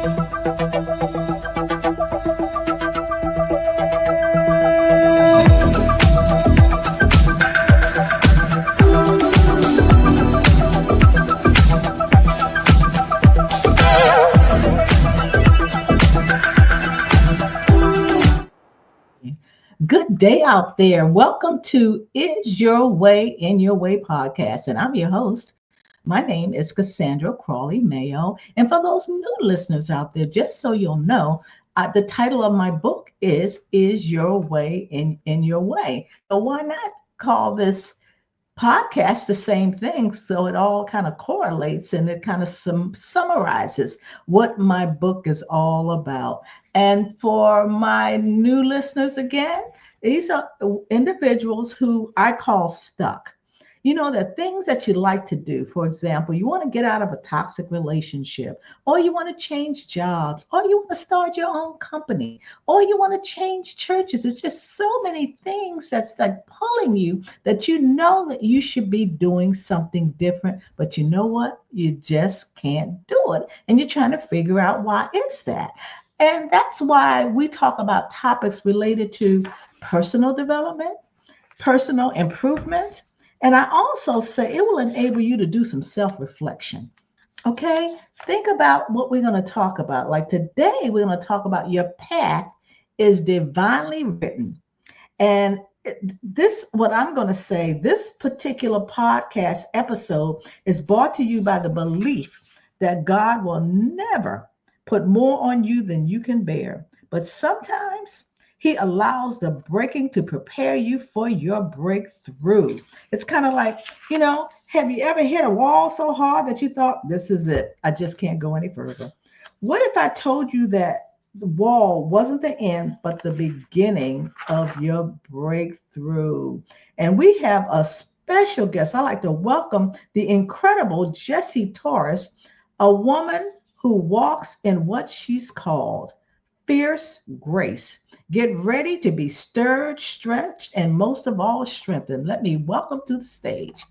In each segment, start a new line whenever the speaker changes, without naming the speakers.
Good day out there. Welcome to Is Your Way in Your Way podcast. And I'm your host. My name is Cassandra Crawley, Mayo. And for those new listeners out there, just so you'll know, the title of my book is Your Way in Your Way. So why not call this podcast the same thing, so it all kind of correlates and it kind of summarizes what my book is all about. And for my new listeners, again, these are individuals who I call stuck. You know, the things that you like to do. For example, you want to get out of a toxic relationship, or you want to change jobs, or you want to start your own company, or you want to change churches. It's just so many things that's like pulling you that you know that you should be doing something different, but you know what? You just can't do it. And you're trying to figure out why is that? And that's why we talk about topics related to personal development, personal improvement. And I also say it will enable you to do some self-reflection. Okay? Think about what we're going to talk about. Like today, we're going to talk about your path is divinely written. And this, what I'm going to say, this particular podcast episode is brought to you by the belief that God will never put more on you than you can bear. But sometimes He allows the breaking to prepare you for your breakthrough. It's kind of like, you know, have you ever hit a wall so hard that you thought, this is it, I just can't go any further? What if I told you that the wall wasn't the end, but the beginning of your breakthrough? And we have a special guest. I'd like to welcome the incredible Jessie Torres, a woman who walks in what she's called fierce grace. Get ready to be stirred, stretched, and most of all, strengthened. Let me welcome to the stage.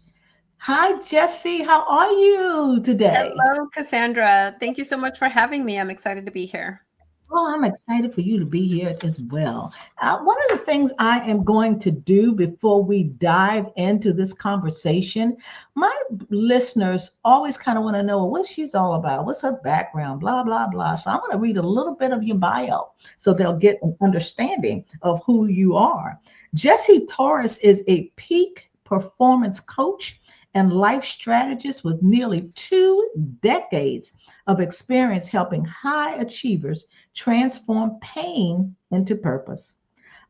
Hi, Jessie. How are you today?
Hello, Cassandra. Thank you so much for having me. I'm excited to be here.
Well, I'm excited for you to be here as well. One of the things I am going to do before we dive into this conversation, my listeners always kind of want to know what she's all about, what's her background, blah, blah, blah. So I'm going to read a little bit of your bio so they'll get an understanding of who you are. Jessie Torres is a peak performance coach and life strategist with nearly 2 decades of experience helping high achievers transform pain into purpose.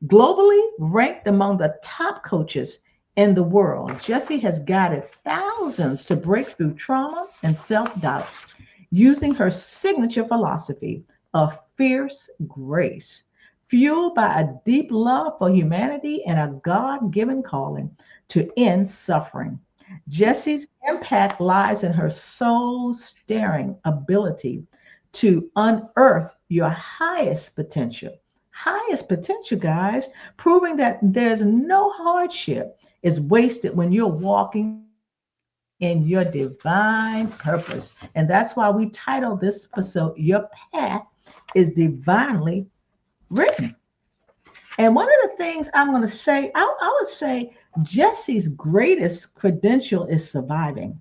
Globally ranked among the top coaches in the world, Jessie has guided thousands to break through trauma and self-doubt using her signature philosophy of fierce grace, fueled by a deep love for humanity and a God-given calling to end suffering. Jessie's impact lies in her soul-stirring ability to unearth your highest potential. Highest potential, guys, proving that there's no hardship is wasted when you're walking in your divine purpose. And that's why we titled this episode, Your Path is Divinely Written. And one of the things I'm going to say, I would say Jessie's greatest credential is surviving.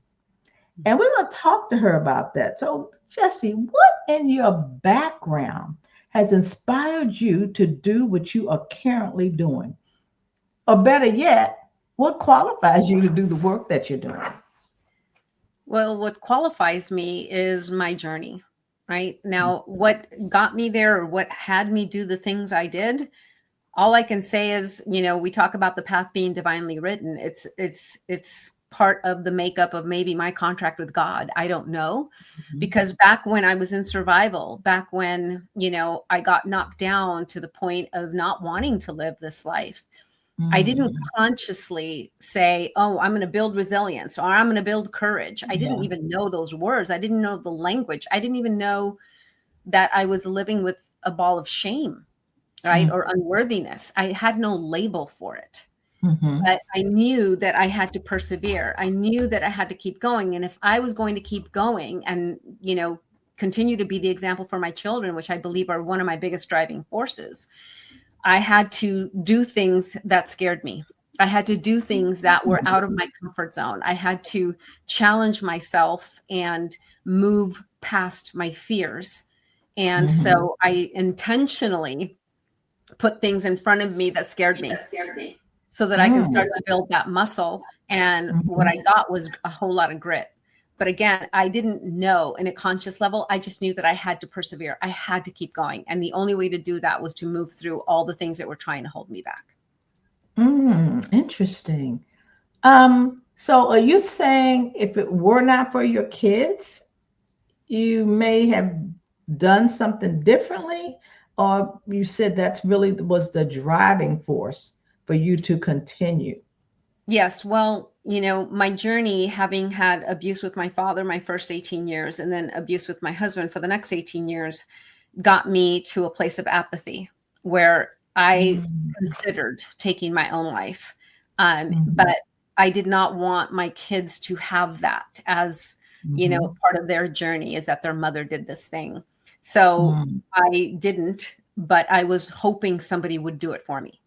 And we're going to talk to her about that. So, Jessie, what in your background has inspired you to do what you are currently doing? Or better yet, what qualifies you to do the work that you're doing?
Well, what qualifies me is my journey, right? Now, what got me there or what had me do the things I did, all I can say is, you know, we talk about the path being divinely written. It's part of the makeup of maybe my contract with God. I don't know. Because back when I was in survival, back when, you know, I got knocked down to the point of not wanting to live this life, I didn't consciously say, oh, I'm going to build resilience or I'm going to build courage. I didn't even know those words. I didn't know the language. I didn't even know that I was living with a ball of shame, right? Or unworthiness. I had no label for it. But I knew that I had to persevere. I knew that I had to keep going. And if I was going to keep going and, you know, continue to be the example for my children, which I believe are one of my biggest driving forces, I had to do things that scared me. I had to do things that were out of my comfort zone. I had to challenge myself and move past my fears. And so I intentionally put things in front of me that scared me so that I can start to build that muscle. And what I got was a whole lot of grit. But again, I didn't know in a conscious level. I just knew that I had to persevere. I had to keep going. And the only way to do that was to move through all the things that were trying to hold me back.
Interesting. So are you saying if it were not for your kids, you may have done something differently? Or you said that's really was the driving force for you to continue?
Yes. Well, my journey, having had abuse with my father my first 18 years and then abuse with my husband for the next 18 years, got me to a place of apathy where I considered taking my own life. But I did not want my kids to have that as, part of their journey, is that their mother did this thing. So I didn't, but I was hoping somebody would do it for me.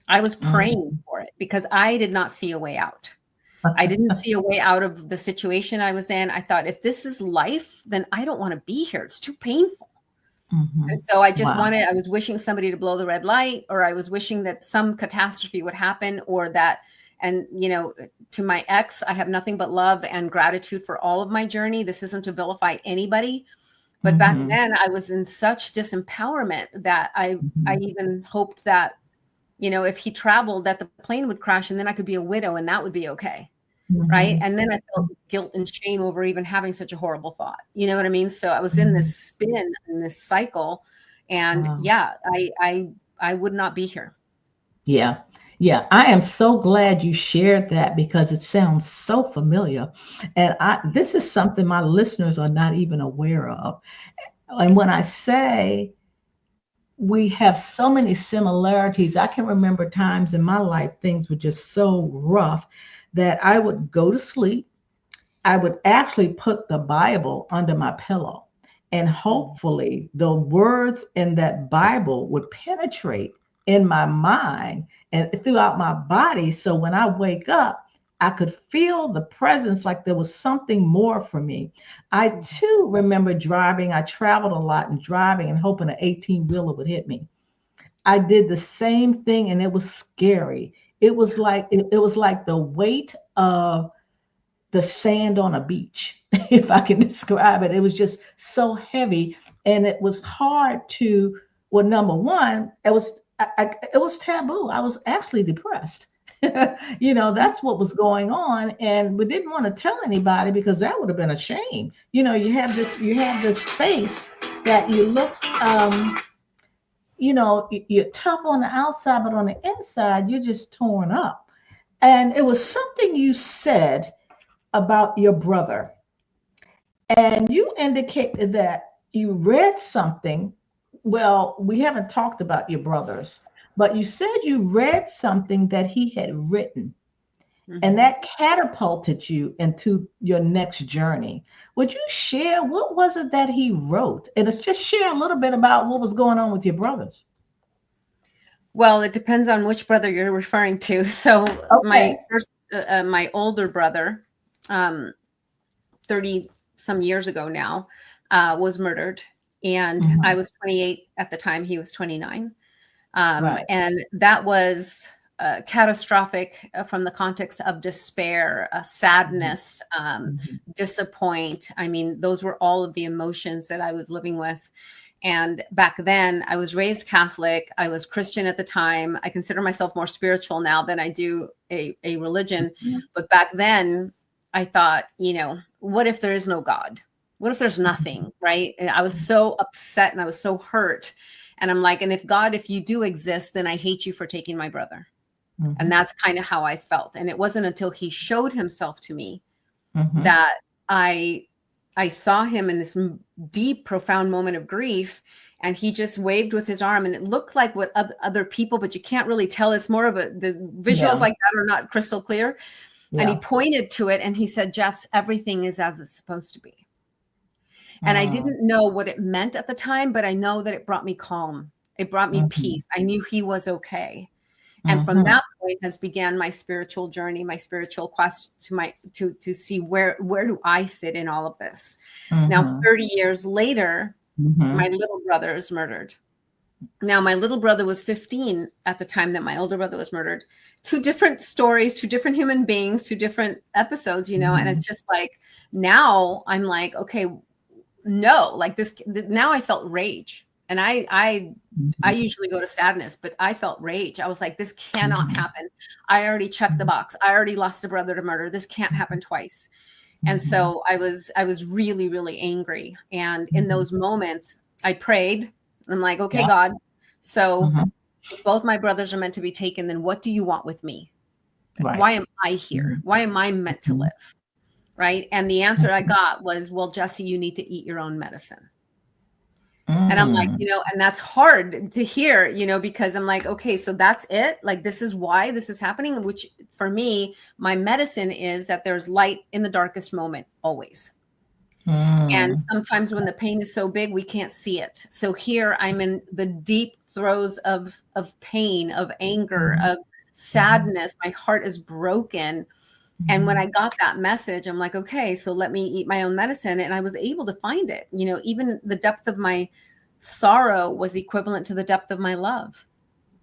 I was praying for it because I did not see a way out. I didn't see a way out of the situation I was in. I thought, if this is life, then I don't want to be here. It's too painful. And so I just I was wishing somebody to blow the red light, or I was wishing that some catastrophe would happen, or that, and, to my ex, I have nothing but love and gratitude for all of my journey. This isn't to vilify anybody. But back then I was in such disempowerment that I even hoped that, if he traveled, that the plane would crash and then I could be a widow and that would be okay. Right. And then I felt guilt and shame over even having such a horrible thought. You know what I mean? So I was in this spin, in this cycle, and I would not be here.
Yeah. Yeah. I am so glad you shared that because it sounds so familiar. And this is something my listeners are not even aware of. And when I say we have so many similarities, I can remember times in my life, things were just so rough that I would go to sleep. I would actually put the Bible under my pillow, and hopefully the words in that Bible would penetrate in my mind and throughout my body. So when I wake up, I could feel the presence, like there was something more for me. I too remember driving. I traveled a lot and driving and hoping an 18-wheeler would hit me. I did the same thing, and it was scary. It was like the weight of the sand on a beach, if I can describe it. It was just so heavy, and it was hard to. Well, number one, it was taboo. I was actually depressed. That's what was going on, and we didn't want to tell anybody because that would have been a shame. You have this face that you look. You're tough on the outside, but on the inside, you're just torn up. And it was something you said about your brother. And you indicated that you read something. Well, we haven't talked about your brothers, but you said you read something that he had written, and that catapulted you into your next journey. Would you share what was it that he wrote? And let's just share a little bit about what was going on with your brothers.
Well, it depends on which brother you're referring to. So
Okay.
my older brother, 30 some years ago now, was murdered. And I was 28 at the time. He was 29. And that was catastrophic from the context of despair, sadness, disappoint. I mean, those were all of the emotions that I was living with. And back then I was raised Catholic. I was Christian at the time. I consider myself more spiritual now than I do a religion. But back then I thought, what if there is no God? What if there's nothing, right? And I was so upset and I was so hurt. And I'm like, and if you do exist, then I hate you for taking my brother. And that's kind of how I felt. And it wasn't until he showed himself to me that I saw him in this deep, profound moment of grief. And he just waved with his arm, and it looked like what other people, but you can't really tell. It's more of the visuals like that are not crystal clear. And he pointed to it and he said, Jess, everything is as it's supposed to be. And I didn't know what it meant at the time, but I know that it brought me calm. It brought me peace. I knew he was okay. And from that point has began my spiritual journey, my spiritual quest to see where do I fit in all of this. Now, 30 years later, my little brother is murdered. Now, my little brother was 15 at the time that my older brother was murdered. Two different stories, two different human beings, two different episodes, you know, and it's just like, now I'm like, okay, no, like this, now I felt rage. And I usually go to sadness, but I felt rage. I was like, this cannot happen. I already checked the box. I already lost a brother to murder. This can't happen twice. And so I was really, really angry. And in those moments, I prayed. I'm like, okay, God, so if both my brothers are meant to be taken, then what do you want with me? Right. Why am I here? Why am I meant to live? Right. And the answer I got was, well, Jesse, you need to eat your own medicine. And I'm like, you know, and that's hard to hear, you know, because I'm like, okay, so that's it. Like, this is why this is happening, which for me, my medicine is that there's light in the darkest moment, always. And sometimes when the pain is so big, we can't see it. So here I'm in the deep throes of pain, of anger, of sadness. My heart is broken. And when I got that message, I'm like, okay, so let me eat my own medicine. And I was able to find it. You know, even the depth of my sorrow was equivalent to the depth of my love,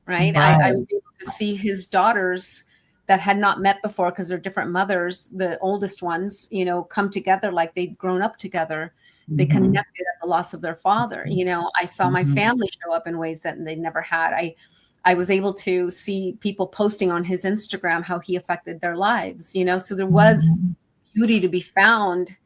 right? I was able to see his daughters that had not met before because they're different mothers, the oldest ones, you know, come together like they'd grown up together. They connected at the loss of their father. You know, I saw my family show up in ways that they never had. I was able to see people posting on his Instagram how he affected their lives, you know, so there was beauty to be found.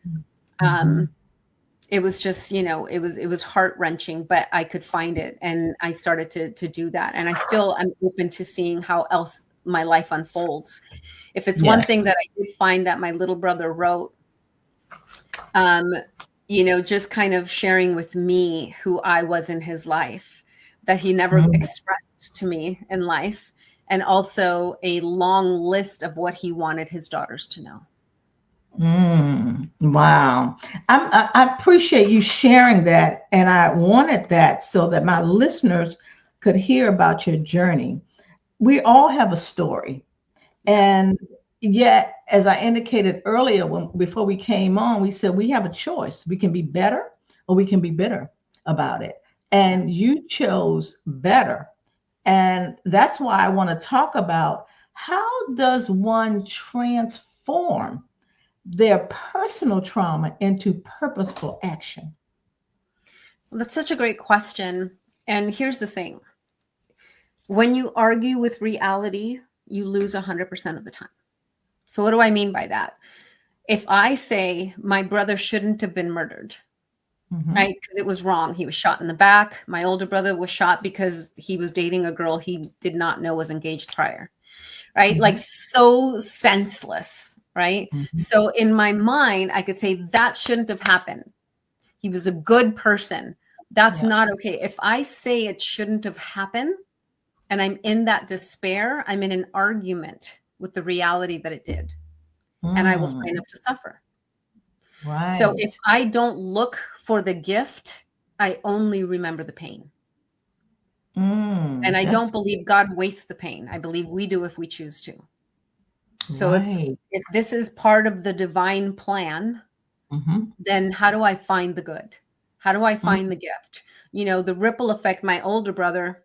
It was just, you know, it was heart-wrenching, but I could find it. And I started to do that. And I still am open to seeing how else my life unfolds. If it's one thing that I did find that my little brother wrote, you know, just kind of sharing with me who I was in his life, that he never expressed to me in life, and also a long list of what he wanted his daughters to know.
Wow. I appreciate you sharing that. And I wanted that so that my listeners could hear about your journey. We all have a story. And yet, as I indicated earlier, before we came on, we said we have a choice. We can be better or we can be bitter about it. And you chose better. And that's why I want to talk about, how does one transform their personal trauma into purposeful action?
Well, that's such a great question. And here's the thing. When you argue with reality, you lose 100% of the time. So what do I mean by that? If I say my brother shouldn't have been murdered, right? Because it was wrong. He was shot in the back. My older brother was shot because he was dating a girl he did not know was engaged prior, right? Like, so senseless, right? So in my mind, I could say that shouldn't have happened. He was a good person. That's not okay. If I say it shouldn't have happened and I'm in that despair, I'm in an argument with the reality that it did. And I will sign up to suffer. Right. So if I don't look for the gift, I only remember the pain. And I don't believe God wastes the pain. I believe we do if we choose to. So if this is part of the divine plan, then how do I find the good? How do I find the gift? You know, the ripple effect, my older brother,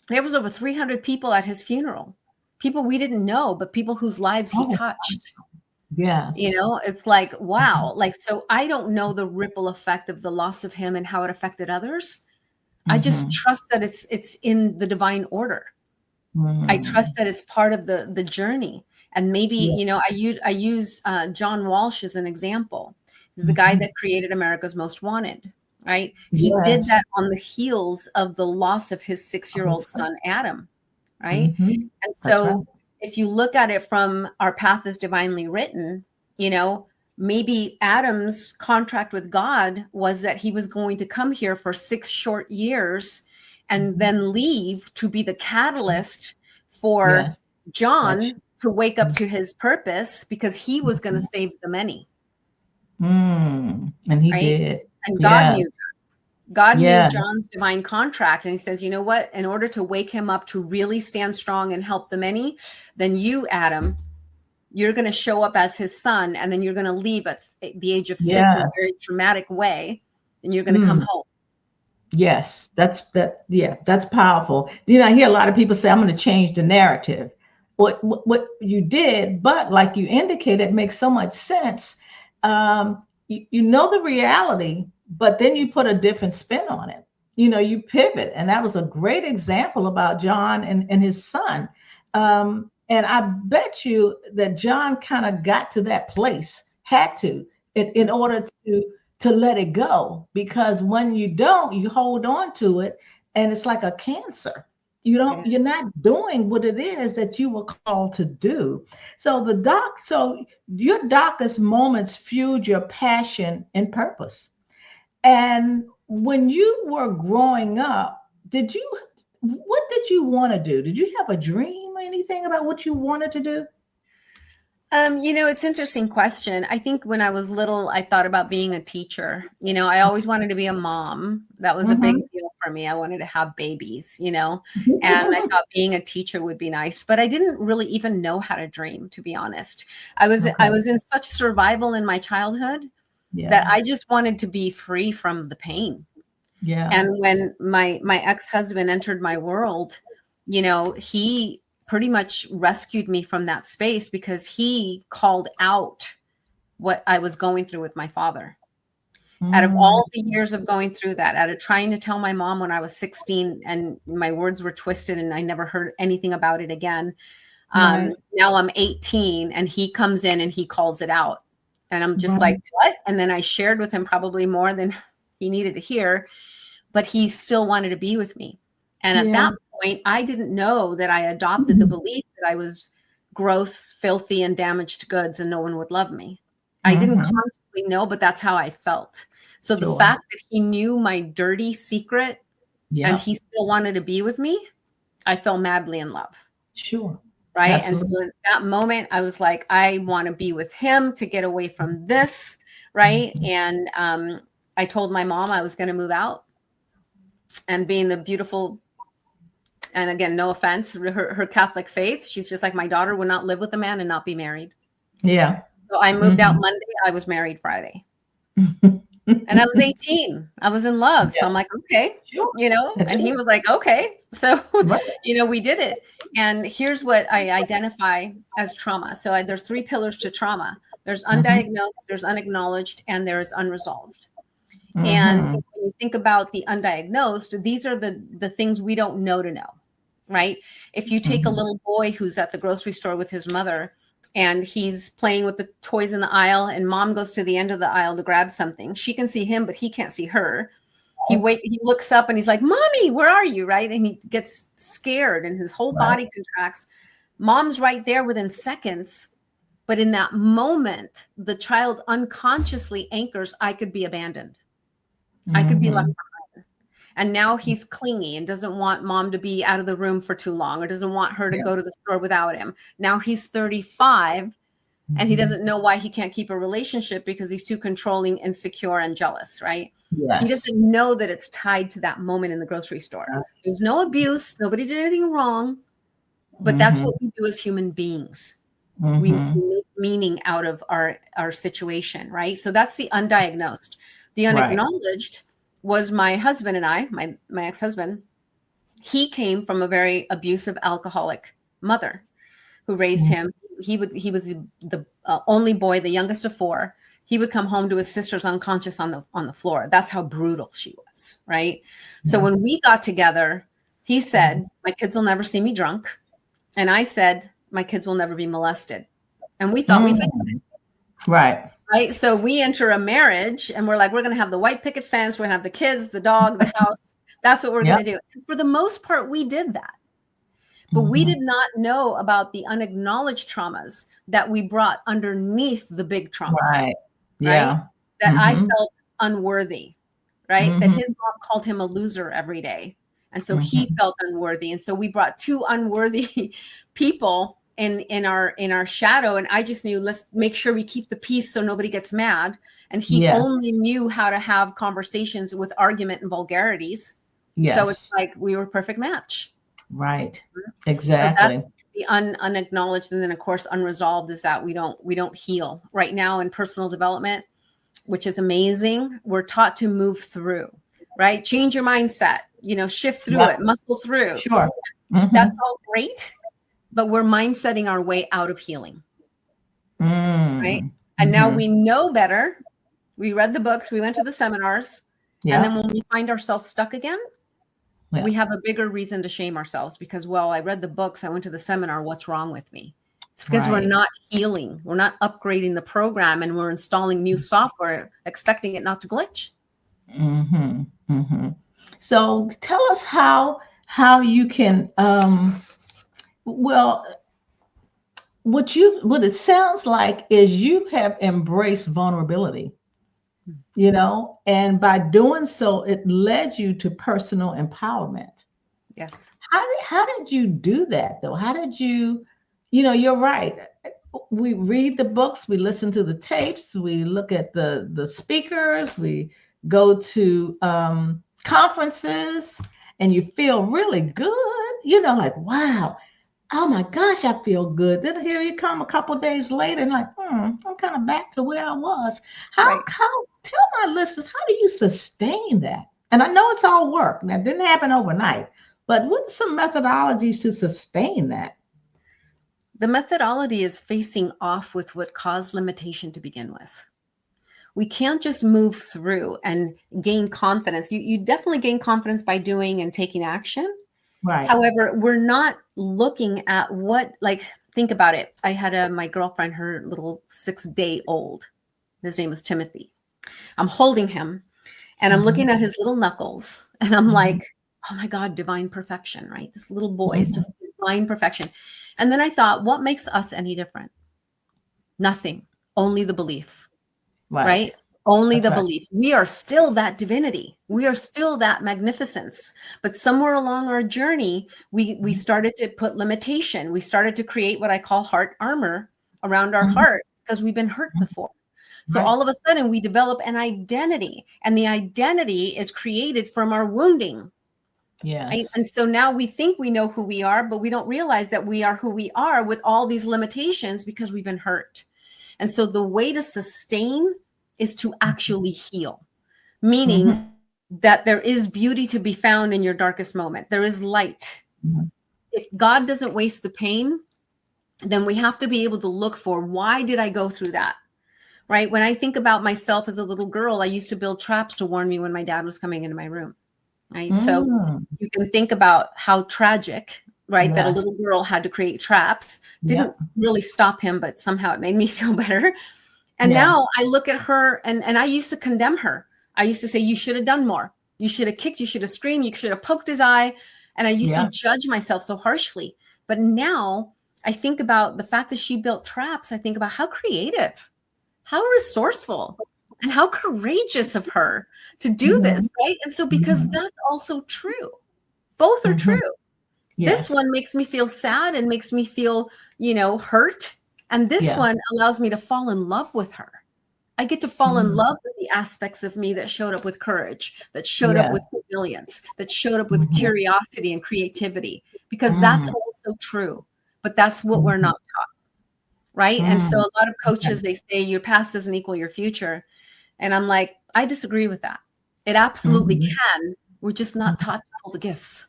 there was over 300 people at his funeral. People we didn't know, but people whose lives he touched.
Yes.
You know, it's like, wow. Like, so I don't know the ripple effect of the loss of him and how it affected others. I just trust that it's in the divine order. I trust that it's part of the journey. And maybe, you know, I use John Walsh as an example. He's the guy that created America's Most Wanted, right? He did that on the heels of the loss of his 6-year-old son, Adam, right? And so if you look at it from our path is divinely written, you know, maybe Adam's contract with God was that he was going to come here for 6 short years and then leave to be the catalyst for John to wake up to his purpose, because he was going to save the many.
And he did.
And God
Yes.
knew that. God knew
Yeah.
John's divine contract. And he says, you know what? In order to wake him up to really stand strong and help the many, then you, Adam, you're going to show up as his son. And then you're going to leave at the age of 6 in a
Yes.
very traumatic way. And you're going to come
Mm.
home.
Yes. Yeah, that's powerful. I hear a lot of people say, I'm going to change the narrative. What you did, but like you indicated, it makes so much sense. You know the reality, but then you put a different spin on it. You pivot. And that was a great example about John and his son. And I bet you that John kind of got to that place, had to, in order to let it go, because when you don't, you hold on to it, and it's like a cancer. You're not doing what it is that you were called to do. So your darkest moments fueled your passion and purpose. And when you were growing up, what did you want to do? Did you have a dream or anything about what you wanted to do?
It's an interesting question. I think when I was little, I thought about being a teacher. I always wanted to be a mom. That was a big deal for me. I wanted to have babies, and I thought being a teacher would be nice, but I didn't really even know how to dream, to be honest. I was in such survival in my childhood that I just wanted to be free from the pain.
Yeah.
And when my ex-husband entered my world, he pretty much rescued me from that space, because he called out what I was going through with my father. Out of all the years of going through that, out of trying to tell my mom when I was 16 and my words were twisted and I never heard anything about it again. Now I'm 18 and he comes in and he calls it out. And I'm just like, what? And then I shared with him probably more than he needed to hear, but he still wanted to be with me. And at that point, I didn't know that I adopted the belief that I was gross, filthy, and damaged goods and no one would love me. I didn't consciously know, but that's how I felt. So the fact that he knew my dirty secret and he still wanted to be with me, I fell madly in love.
Sure.
Right.
Absolutely.
And so at that moment, I was like, I want to be with him to get away from this. Right. And I told my mom I was going to move out, and being the beautiful, and again, no offense, her Catholic faith, she's just like, my daughter would not live with a man and not be married.
Yeah.
So I moved out Monday. I was married Friday. And I was 18. I was in love. So I'm like, okay, and he was like, okay. So, we did it. And here's what I identify as trauma. So there's 3 pillars to trauma. There's undiagnosed, there's unacknowledged, and there's unresolved. And when you think about the undiagnosed, these are the things we don't know to know, right? If you take a little boy who's at the grocery store with his mother and he's playing with the toys in the aisle and mom goes to the end of the aisle to grab something, she can see him, but he can't see her. He looks up and he's like, Mommy, where are you? Right. And he gets scared and his whole body contracts. Mom's right there within seconds. But in that moment, the child unconsciously anchors, I could be abandoned. I could be left behind. And now he's clingy and doesn't want mom to be out of the room for too long, or doesn't want her to go to the store without him. Now he's 35 and he doesn't know why he can't keep a relationship, because he's too controlling, insecure, and jealous, right?
Yes.
He doesn't know that it's tied to that moment in the grocery store. There's no abuse. Nobody did anything wrong. But that's what we do as human beings. We make meaning out of our situation, right? So that's the undiagnosed. The unacknowledged was my husband and I, my ex-husband. He came from a very abusive alcoholic mother who raised him. He was the only boy, the youngest of 4. He would come home to his sisters unconscious on the floor. That's how brutal she was, right? So when we got together, he said, my kids will never see me drunk. And I said, my kids will never be molested. And we thought we fixed it.
Right.
Right. So we enter a marriage and we're like, we're going to have the white picket fence. We're going to have the kids, the dog, the house. That's what we're going to do. And for the most part, we did that. But we did not know about the unacknowledged traumas that we brought underneath the big trauma.
Right. Yeah.
Right? That I felt unworthy. Right. That his mom called him a loser every day. And so he felt unworthy. And so we brought 2 unworthy people in our shadow. And I just knew, let's make sure we keep the peace so nobody gets mad. And he only knew how to have conversations with argument and vulgarities.
Yes.
So it's like we were a perfect match.
Right. Exactly.
So that's the unacknowledged. And then of course, unresolved is that we don't heal. Right now in personal development, which is amazing, we're taught to move through, right? Change your mindset, shift through it, muscle through.
Sure.
That's all great, but we're mindsetting our way out of healing. Right. And now we know better. We read the books, we went to the seminars, and then when we find ourselves stuck again, we have a bigger reason to shame ourselves because, well, I read the books, I went to the seminar, what's wrong with me? It's because we're not healing. We're not upgrading the program, and we're installing new software, expecting it not to glitch.
So tell us how you can, what it sounds like is you have embraced vulnerability, and by doing so, it led you to personal empowerment.
Yes.
How did you do that though? How did you, you're right. We read the books, we listen to the tapes, we look at the speakers, we go to conferences, and you feel really good, like, wow, oh my gosh, I feel good. Then here you come a couple of days later and like, I'm kind of back to where I was. How tell my listeners, how do you sustain that? And I know it's all work. That didn't happen overnight, but what are some methodologies to sustain that?
The methodology is facing off with what caused limitation to begin with. We can't just move through and gain confidence. You definitely gain confidence by doing and taking action.
Right.
However, we're not looking at think about it. I had my girlfriend, her little 6-day-old. His name was Timothy. I'm holding him and I'm looking at his little knuckles and I'm like, oh my God, divine perfection, right? This little boy is just divine perfection. And then I thought, what makes us any different? Nothing, only the belief, right? Only the belief. We are still that divinity. We are still that magnificence. But somewhere along our journey, we started to put limitation. We started to create what I call heart armor around our heart because we've been hurt before. So all of a sudden we develop an identity, and the identity is created from our wounding.
Yes.
Right? And so now we think we know who we are, but we don't realize that we are who we are with all these limitations because we've been hurt. And so the way to sustain is to actually heal, meaning that there is beauty to be found in your darkest moment. There is light. If God doesn't waste the pain, then we have to be able to look for, why did I go through that? Right? When I think about myself as a little girl, I used to build traps to warn me when my dad was coming into my room. Right. So you can think about how tragic, right? That a little girl had to create traps. Didn't really stop him, but somehow it made me feel better. And now I look at her and I used to condemn her. I used to say, you should have done more. You should have kicked, you should have screamed, you should have poked his eye. And I used to judge myself so harshly. But now I think about the fact that she built traps. I think about how creative, how resourceful, and how courageous of her to do this, right? And so because that's also true. Both are true. Yes. This one makes me feel sad and makes me feel, hurt. And this one allows me to fall in love with her. I get to fall in love with the aspects of me that showed up with courage, that showed up with resilience, that showed up with curiosity and creativity, because that's also true. But that's what we're not taught, right? And so a lot of coaches, they say your past doesn't equal your future. And I'm like, I disagree with that. It absolutely can. We're just not taught all the gifts.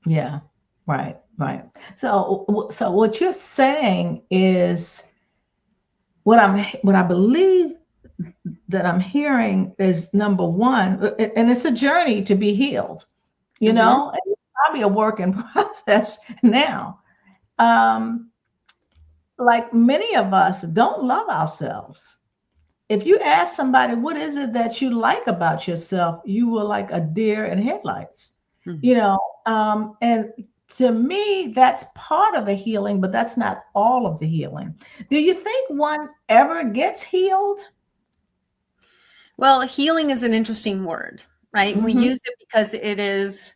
Yeah, right. So what you're saying is, what I believe that I'm hearing is, number one, and it's a journey to be healed, and it's probably a work in process now. Like many of us don't love ourselves. If you ask somebody, what is it that you like about yourself? You will like a deer in headlights, and to me, that's part of the healing, but that's not all of the healing. Do you think one ever gets healed?
Well, healing is an interesting word, right? We use it because it is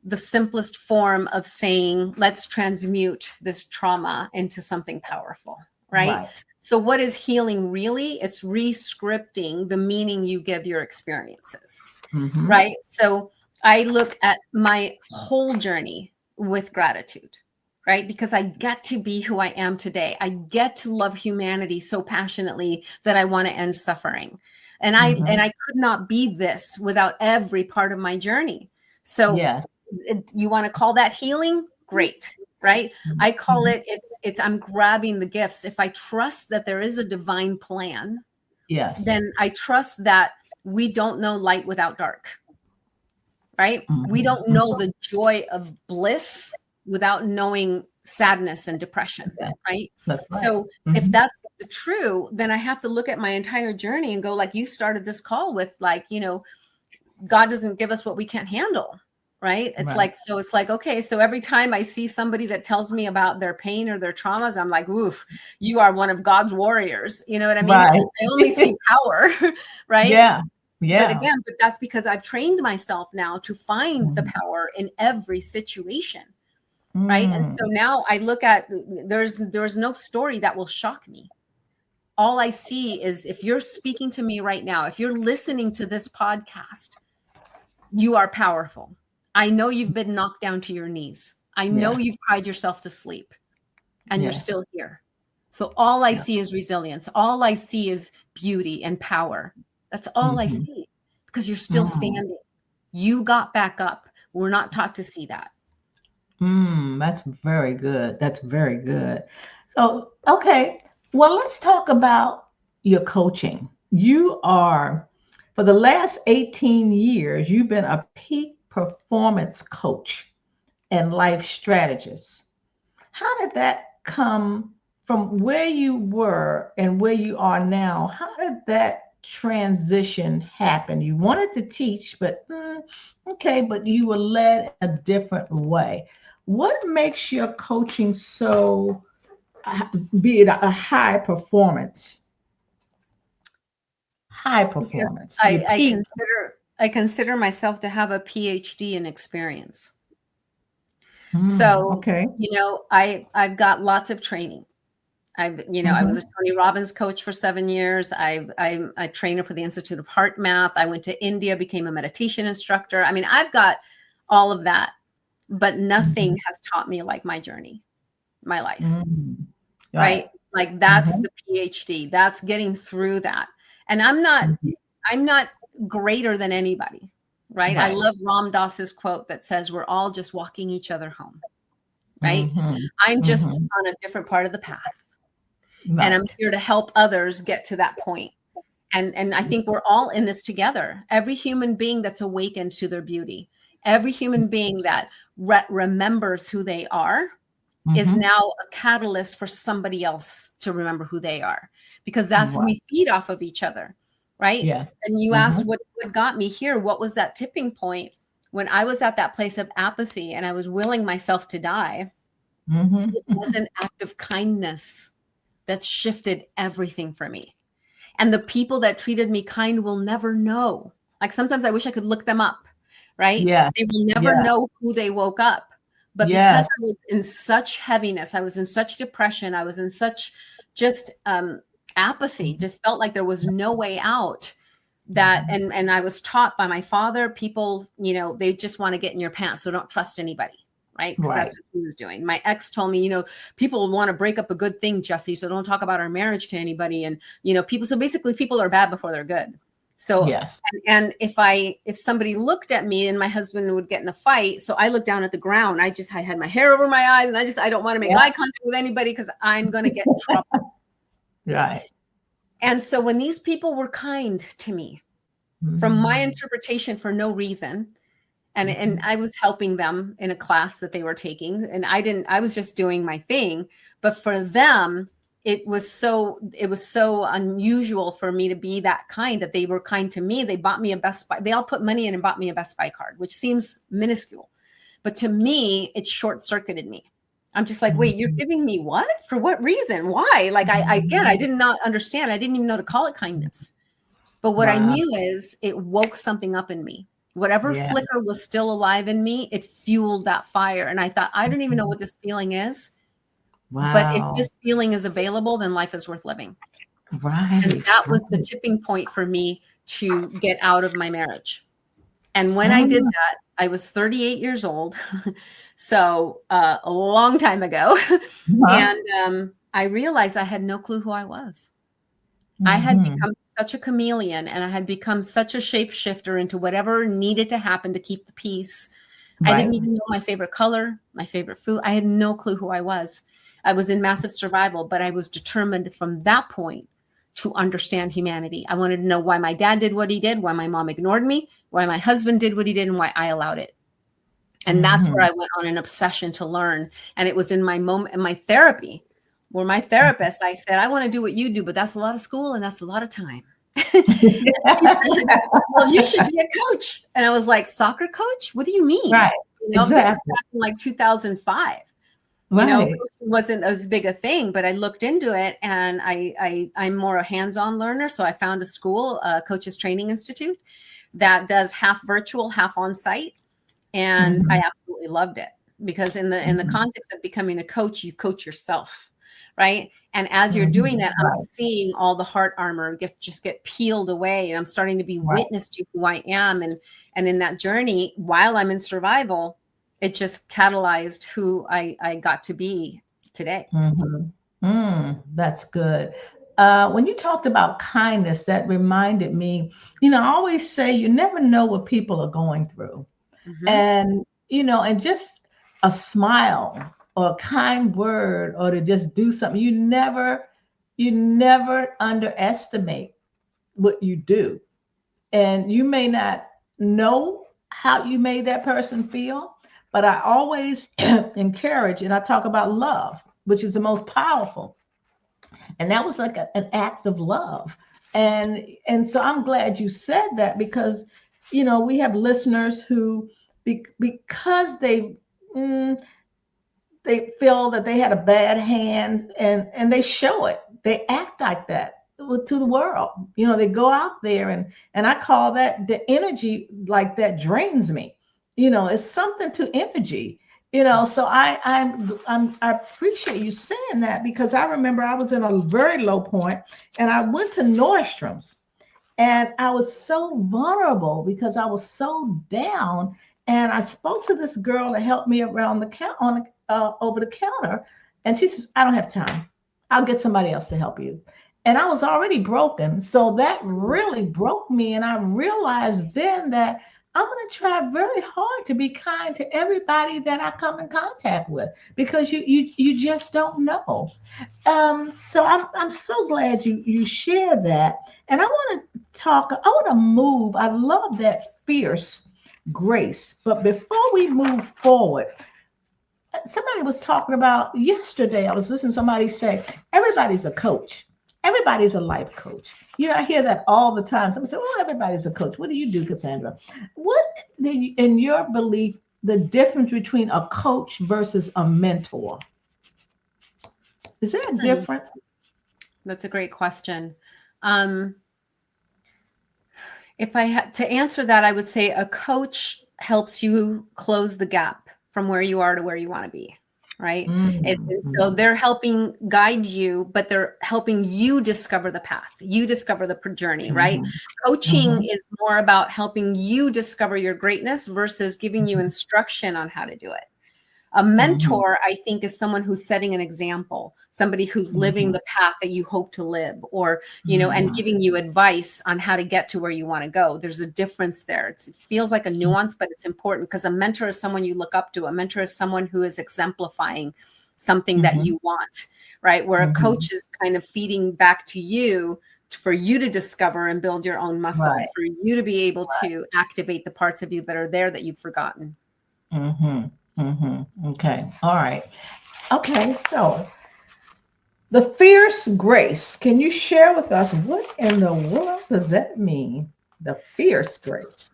the simplest form of saying, let's transmute this trauma into something powerful, right? So what is healing really? It's rescripting the meaning you give your experiences, right? So I look at my whole journey with gratitude, right? Because I get to be who I am today. I get to love humanity so passionately that I want to end suffering. And I could not be this without every part of my journey. So you want to call that healing? Great. Right? I call it's I'm grabbing the gifts. If I trust that there is a divine plan, then I trust that we don't know light without dark. Right? We don't know the joy of bliss without knowing sadness and depression. Right? So if that's true, then I have to look at my entire journey and go, like you started this call with, like, God doesn't give us what we can't handle. Right. It's like, okay, so every time I see somebody that tells me about their pain or their traumas, I'm like, oof, you are one of God's warriors. You know what I mean? Right. I only see power. Right. Yeah. But that's because I've trained myself now to find the power in every situation. Right. And so now I look at, there's no story that will shock me. All I see is, if you're speaking to me right now, if you're listening to this podcast, you are powerful. I know you've been knocked down to your knees. I know you've cried yourself to sleep, and you're still here. So all I see is resilience. All I see is beauty and power. That's all I see, because you're still standing. You got back up. We're not taught to see that.
That's very good. That's very good. So, okay. Well, let's talk about your coaching. You are, for the last 18 years, you've been a peak performance coach and life strategist. How did that come from where you were and where you are now? How did that transition happen? You wanted to teach, but but you were led a different way. What makes your coaching so, be it a high performance? High performance.
I consider myself to have a PhD in experience. So, I've got lots of training. I was a Tony Robbins coach for 7 years. I'm a trainer for the Institute of Heart Math. I went to India, became a meditation instructor. I mean, I've got all of that, but nothing has taught me like my journey, my life, right? Like that's the PhD. That's getting through that. And I'm not greater than anybody, right? I love Ram Dass's quote that says, we're all just walking each other home, right? I'm just on a different part of the path. And I'm here to help others get to that point. And I think we're all in this together. Every human being that's awakened to their beauty, every human being that remembers who they are is now a catalyst for somebody else to remember who they are, because that's we feed off of each other. Right. Yes. And you asked what got me here. What was that tipping point when I was at that place of apathy and I was willing myself to die? It was an act of kindness that shifted everything for me. And the people that treated me kind will never know. Like, sometimes I wish I could look them up. Right. Yeah. They will never know who they woke up. But because I was in such heaviness, I was in such depression, I was in such just apathy, just felt like there was no way out, that and I was taught by my father, people, they just want to get in your pants, so don't trust anybody, right? Because that's what he was doing. My ex told me, people want to break up a good thing, Jesse, so don't talk about our marriage to anybody. And people are bad before they're good. So and if somebody looked at me, and my husband would get in a fight, so I looked down at the ground, I had my hair over my eyes, and I don't want to make eye contact with anybody because I'm going to get in trouble. Right. And so when these people were kind to me from my interpretation for no reason, and I was helping them in a class that they were taking, and I was just doing my thing, but for them, it was so unusual for me to be that kind, that they were kind to me. They bought me a Best Buy. They all put money in and bought me a Best Buy card, which seems minuscule, but to me, it short-circuited me. I'm just like, wait, you're giving me what? For what reason? Why? Like, I did not understand. I didn't even know to call it kindness. But what I knew is it woke something up in me. Whatever flicker was still alive in me, it fueled that fire. And I thought, I don't even know what this feeling is, But if
Wow.
this feeling is available, then life is worth living. And
Right.
that was the
Right.
tipping point for me to get out of my marriage. And when I did
Mm,
that, I was 38 years old. So a long time ago.
huh.
And I realized I had no clue who I was. I had
Mm-hmm.
become such a chameleon, and I had become such a shapeshifter into whatever needed to happen to keep the peace. I
Right.
didn't even know my favorite color, my favorite food. I had no clue who I was. I was in massive survival, but I was determined from that point to understand humanity. I wanted to know why my dad did what he did, why my mom ignored me, why my husband did what he did, and why I allowed it. And that's where
Mm-hmm.
I went on an obsession to learn. And it was in my moment, in my therapy, where my therapist, I said, I want to do what you do, but that's a lot of school and that's a lot of time. She said, well, you should be a coach. And I was like, soccer coach? What do you mean?
Right.
This is
Exactly.
back in like 2005.
Right.
Coaching wasn't as big a thing, but I looked into it, and I'm more a hands-on learner. So I found a school, Coaches Training Institute, that does half virtual, half on site. And
Mm-hmm.
I absolutely loved it, because in the
Mm-hmm.
context of becoming a coach, you coach yourself, right? And as you're doing
Mm-hmm.
that, I'm
Right.
seeing all the heart armor just get peeled away, and I'm starting to be
Right.
witness to who I am. And in that journey, while I'm in survival, it just catalyzed who I got to be today.
Mm-hmm. That's good. When you talked about kindness, that reminded me, I always say you never know what people are going through.
Mm-hmm.
And just a smile or a kind word or to just do something, you never underestimate what you do. And you may not know how you made that person feel, but I always encourage, and I talk about love, which is the most powerful. And that was like an act of love. And so I'm glad you said that, because we have listeners who, because mm, they feel that they had a bad hand, and they show it, they act like that to the world. They go out there, and I call that the energy, like that drains me. It's something to energy. So I appreciate you saying that, because I remember I was in a very low point, and I went to Nordstrom's, and I was so vulnerable because I was so down. And I spoke to this girl to help me around the counter, over the counter. And she says, I don't have time. I'll get somebody else to help you. And I was already broken. So that really broke me. And I realized then that I'm going to try very hard to be kind to everybody that I come in contact with, because you just don't know. So I'm so glad you shared that. And I want to move. I love that fierce grace. But before we move forward, somebody was talking about yesterday. I was listening to somebody say, everybody's a coach. Everybody's a life coach. I hear that all the time. Somebody say, well, everybody's a coach. What do you do, Cassandra? What, in your belief, the difference between a coach versus a mentor? Is there a difference?
That's a great question. Um, If I had to answer that, I would say a coach helps you close the gap from where you are to where you want to be, right? And so
Mm-hmm.
they're helping guide you, but they're helping you discover the path. You discover the journey, right? Coaching
Mm-hmm.
is more about helping you discover your greatness versus giving you instruction on how to do it. A
Mm-hmm.
mentor, I think, is someone who's setting an example, somebody who's living
Mm-hmm.
the path that you hope to live, or, and
Mm-hmm.
giving you advice on how to get to where you want to go. There's a difference there. It feels like a nuance, but it's important, because a mentor is someone you look up to. A mentor is someone who is exemplifying something that
Mm-hmm.
you want, right? Where a
Mm-hmm.
coach is kind of feeding back to you for you to discover and build your own muscle,
Right.
for you to be able to activate the parts of you that are there that you've forgotten.
Mm-hmm. Mm-hmm. Okay. All right. Okay. So the fierce grace. Can you share with us what in the world does that mean? The fierce grace.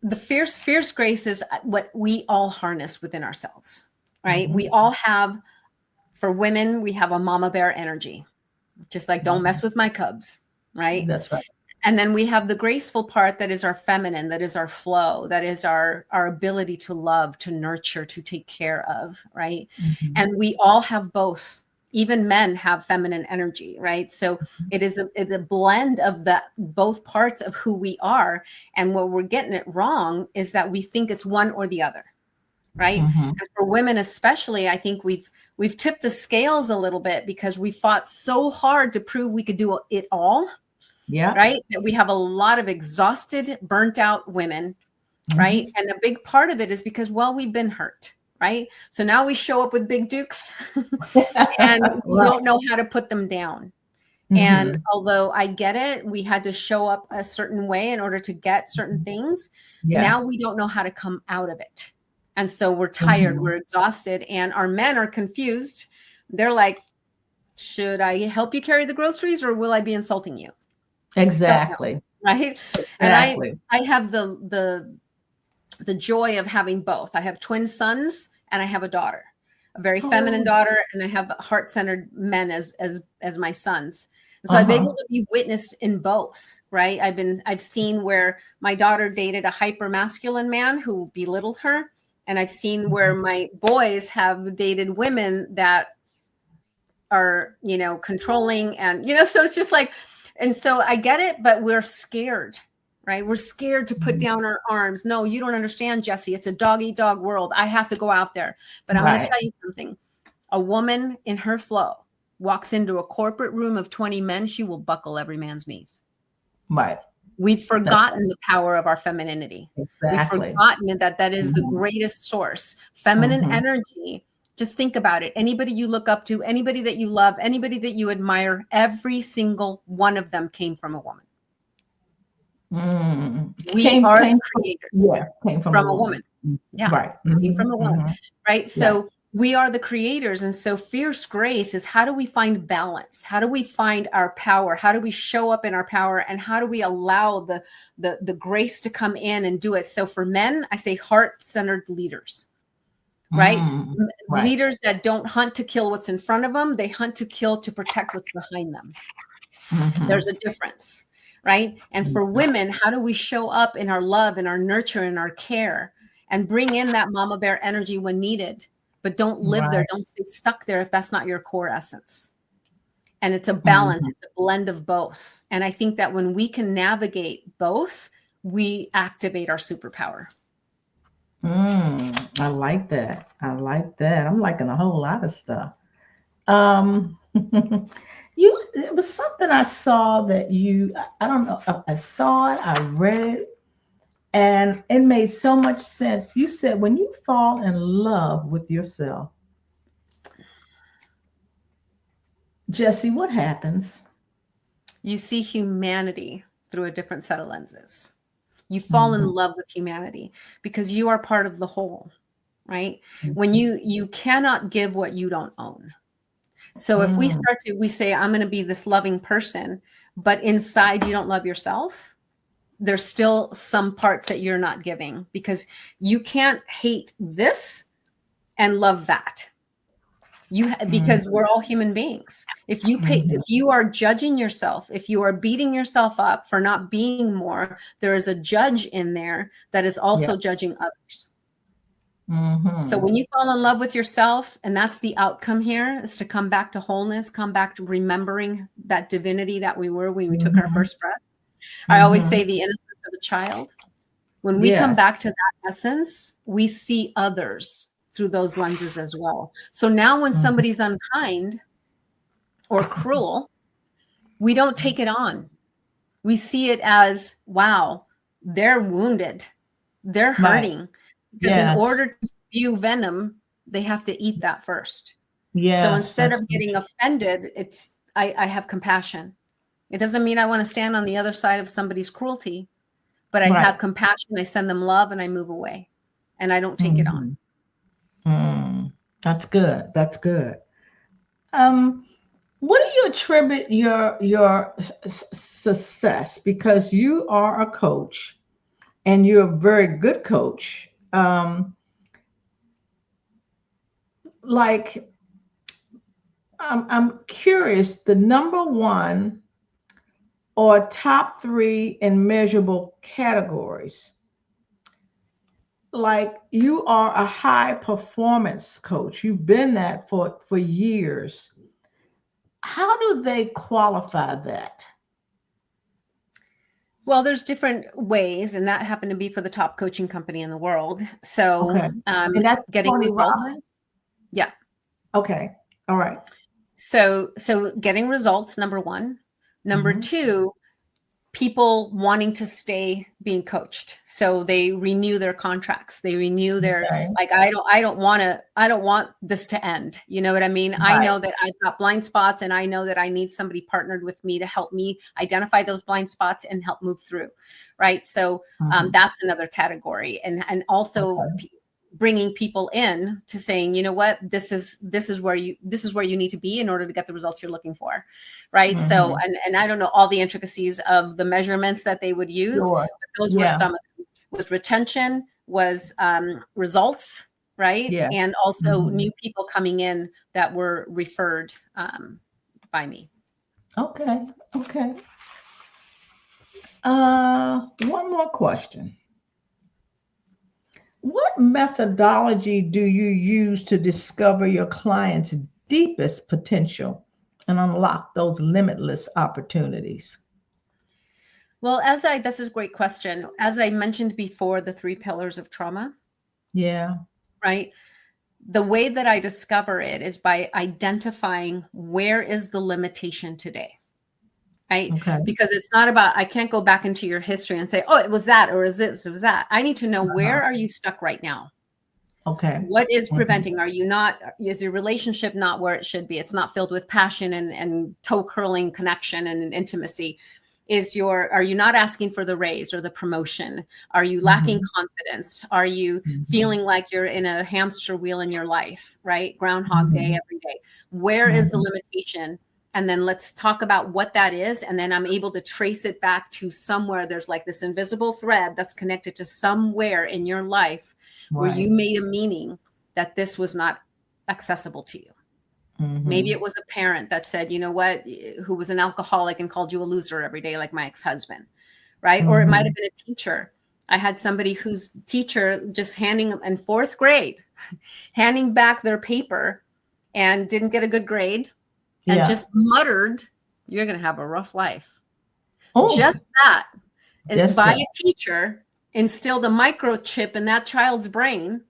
The fierce grace is what we all harness within ourselves, right?
Mm-hmm.
We all have, for women, we have a mama bear energy, just like don't mess with my cubs, right?
That's right.
And then we have the graceful part that is our feminine, that is our flow, that is our ability to love, to nurture, to take care of, right?
Mm-hmm.
And we all have both. Even men have feminine energy, right? So it's a blend of both parts of who we are. And what we're getting it wrong is that we think it's one or the other, right?
Mm-hmm.
And for women especially, I think we've tipped the scales a little bit because we fought so hard to prove we could do it all.
Yeah.
Right. That we have a lot of exhausted, burnt out women.
Mm-hmm.
Right. And a big part of it is because, well, we've been hurt. Right. So now we show up with big dukes and we don't know how to put them down. Mm-hmm. And although I get it, we had to show up a certain way in order to get certain things. Yes. Now we don't know how to come out of it. And so we're tired, we're exhausted, and our men are confused. They're like, should I help you carry the groceries or will I be insulting you?
Exactly.
Right.
Exactly.
And I have the joy of having both. I have twin sons and I have a daughter, a very feminine daughter, and I have heart-centered men as my sons. So I've been able to be witnessed in both, right? I've seen where my daughter dated a hyper masculine man who belittled her. And I've seen where my boys have dated women that are, controlling and, so it's just like, and so I get it, but we're scared, right? We're scared to put down our arms. No, you don't understand, Jesse. It's a dog-eat-dog world. I have to go out there. But I'm going to tell you something. A woman in her flow walks into a corporate room of 20 men, she will buckle every man's knees.
Right.
We've forgotten the power of our femininity.
Exactly.
We've forgotten that is the greatest source. Feminine energy. Just think about it. Anybody you look up to, anybody that you love, anybody that you admire, every single one of them came from a woman. We are the creators.
Yeah, came from a woman.
Yeah,
right.
Came from a woman. Right. So we are the creators. And so fierce grace is, how do we find balance? How do we find our power? How do we show up in our power? And how do we allow the grace to come in and do it? So for men, I say heart-centered leaders. Right? Leaders that don't hunt to kill what's in front of them. They hunt to kill to protect what's behind them. There's a difference, right? And for women, how do we show up in our love and our nurture and our care and bring in that mama bear energy when needed, but don't live there. Don't stay stuck there if that's not your core essence. And it's a balance. It's a blend of both. And I think that when we can navigate both, we activate our superpower.
I like that. I'm liking a whole lot of stuff. It was something I saw that I don't know, I saw it, I read it, and it made so much sense. You said when you fall in love with yourself, Jesse, what happens?
You see humanity through a different set of lenses. You fall in love with humanity because you are part of the whole, right? When you cannot give what you don't own. So if we say, I'm going to be this loving person, but inside you don't love yourself, there's still some parts that you're not giving because you can't hate this and love that. Because we're all human beings. If you are judging yourself, if you are beating yourself up for not being more, there is a judge in there that is also judging others. So when you fall in love with yourself, and that's the outcome here, is to come back to wholeness, come back to remembering that divinity that we were when we took our first breath. I always say the innocence of a child. When we come back to that essence, we see others through those lenses as well. So now when somebody's unkind or cruel, we don't take it on. We see it as, wow, they're wounded. They're hurting. Because in order to spew venom, they have to eat that first. So instead of getting offended, I have compassion. It doesn't mean I want to stand on the other side of somebody's cruelty, but I have compassion. I send them love and I move away and I don't take it on.
That's good. That's good. What do you attribute your success? Because you are a coach and you're a very good coach. I'm curious, the number one or top 3 in measurable categories. Like you are a high performance coach. You've been that for years. How do they qualify that?
Well, there's different ways, and that happened to be for the top coaching company in the world. So,
Okay. And that's
getting
Tony
results.
Robbins?
Yeah.
Okay. All right.
So getting results, number one. Number two, people wanting to stay being coached. So they renew their contracts. They renew their, like, I don't want this to end. You know what I mean? I know that I've got blind spots, and I know that I need somebody partnered with me to help me identify those blind spots and help move through. Right. So that's another category. And also bringing people in to saying, you know what, this is where you need to be in order to get the results you're looking for. Right. So, and I don't know all the intricacies of the measurements that they would use. But those were some of them. Was retention, was results, right? Yeah. And also new people coming in that were referred by me.
Okay. Okay. One more question. What methodology do you use to discover your client's deepest potential and unlock those limitless opportunities?
Well, this is a great question. As I mentioned before, the 3 pillars of trauma.
Yeah.
Right. The way that I discover it is by identifying where is the limitation today. Right. Okay. Because it's not about, I can't go back into your history and say, oh, it was that, or is this, it was that. I need to know where are you stuck right now? Okay. What is preventing? Is your relationship not where it should be? It's not filled with passion and toe curling connection and intimacy. Are you not asking for the raise or the promotion? Are you lacking confidence? Are you feeling like you're in a hamster wheel in your life, right? Groundhog day every day. Where is the limitation? And then let's talk about what that is. And then I'm able to trace it back to somewhere. There's like this invisible thread that's connected to somewhere in your life where you made a meaning that this was not accessible to you. Maybe it was a parent that said, you know what, who was an alcoholic and called you a loser every day, like my ex-husband, right? Or it might have been a teacher. I had somebody whose teacher just in 4th grade, handing back their paper and didn't get a good grade and just muttered, you're going to have a rough life. Just that. And by a teacher instilled a microchip in that child's brain,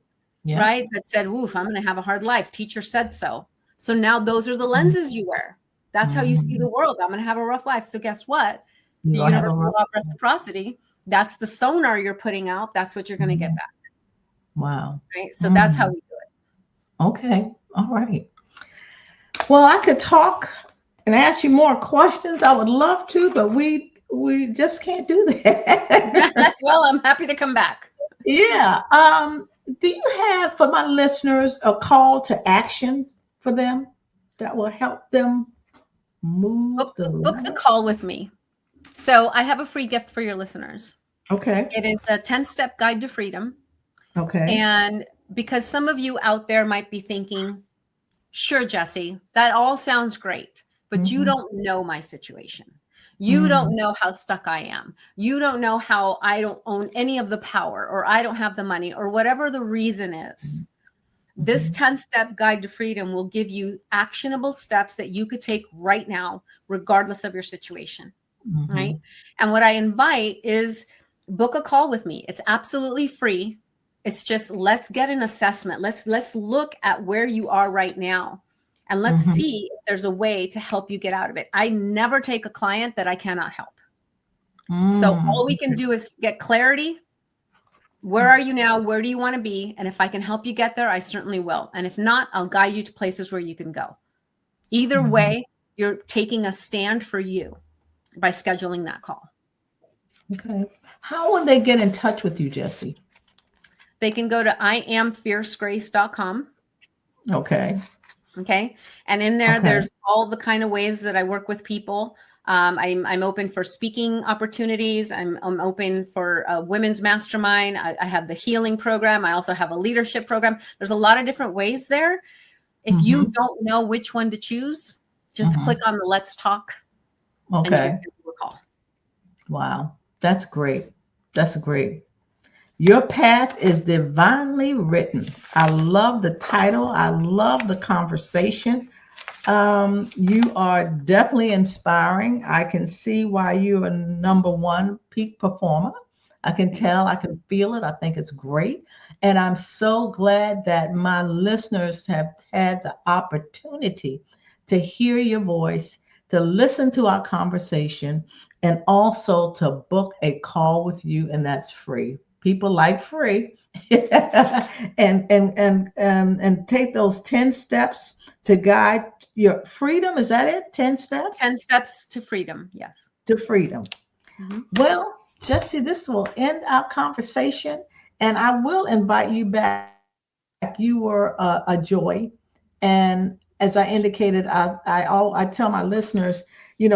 right? That said, woof, I'm going to have a hard life. Teacher said so. So now those are the lenses you wear. That's how you see the world. I'm going to have a rough life. So guess what? The universal law of reciprocity, that's the sonar you're putting out. That's what you're going to get back. Wow. Right. So that's how we do it.
Okay. All right. Well, I could talk and ask you more questions. I would love to, but we just can't do that.
Well, I'm happy to come back.
Yeah. Do you have, for my listeners, a call to action for them that will help them book
the call with me? So I have a free gift for your listeners.
Okay.
It is a 10-step guide to freedom.
Okay.
And because some of you out there might be thinking, sure, Jessie, that all sounds great, but you don't know my situation. You don't know how stuck I am. You don't know how I don't own any of the power, or I don't have the money, or whatever the reason is. This 10-step guide to freedom will give you actionable steps that you could take right now, regardless of your situation. Right. And what I invite is book a call with me. It's absolutely free. It's just, let's get an assessment. Let's look at where you are right now. And let's see if there's a way to help you get out of it. I never take a client that I cannot help. So all we can do is get clarity. Where are you now? Where do you want to be? And if I can help you get there, I certainly will. And if not, I'll guide you to places where you can go. Either way, you're taking a stand for you by scheduling that call.
Okay. How will they get in touch with you, Jessie?
They can go to iamfiercegrace.com.
Okay.
Okay. And in there, there's all the kind of ways that I work with people. I'm open for speaking opportunities. I'm open for a women's mastermind. I have the healing program. I also have a leadership program. There's a lot of different ways there. If you don't know which one to choose, just click on the Let's Talk.
Okay.
And you can do a call.
Wow. That's great. That's great. Your path is divinely written. I love the title. I love the conversation. You are definitely inspiring. I can see why you're a number one peak performer. I can tell, I can feel it. I think it's great. And I'm so glad that my listeners have had the opportunity to hear your voice, to listen to our conversation, and also to book a call with you, and that's free. People like free. And take those 10 steps to guide your freedom. Is that it? 10 steps
10 steps to freedom. Yes.
to freedom.
Mhm.
Well, Jesse, this will end our conversation, and I will invite you back. You were a joy, and as I indicated, I tell my listeners,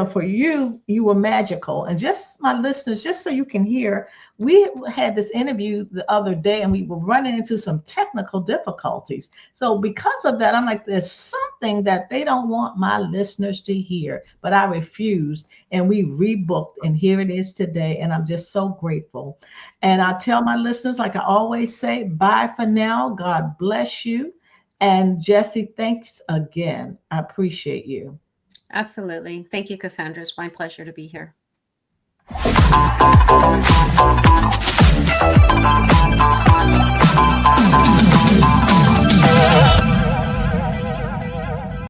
for you were magical, and just my listeners, just so you can hear, we had this interview the other day, and we were running into some technical difficulties. So because of that, I'm like, there's something that they don't want my listeners to hear, but I refused, and we rebooked, and here it is today, and I'm just so grateful. And I tell my listeners, like I always say, bye for now. God bless you. And Jesse, thanks again. I appreciate you.
Absolutely. Thank you, Cassandra. It's my pleasure to be here.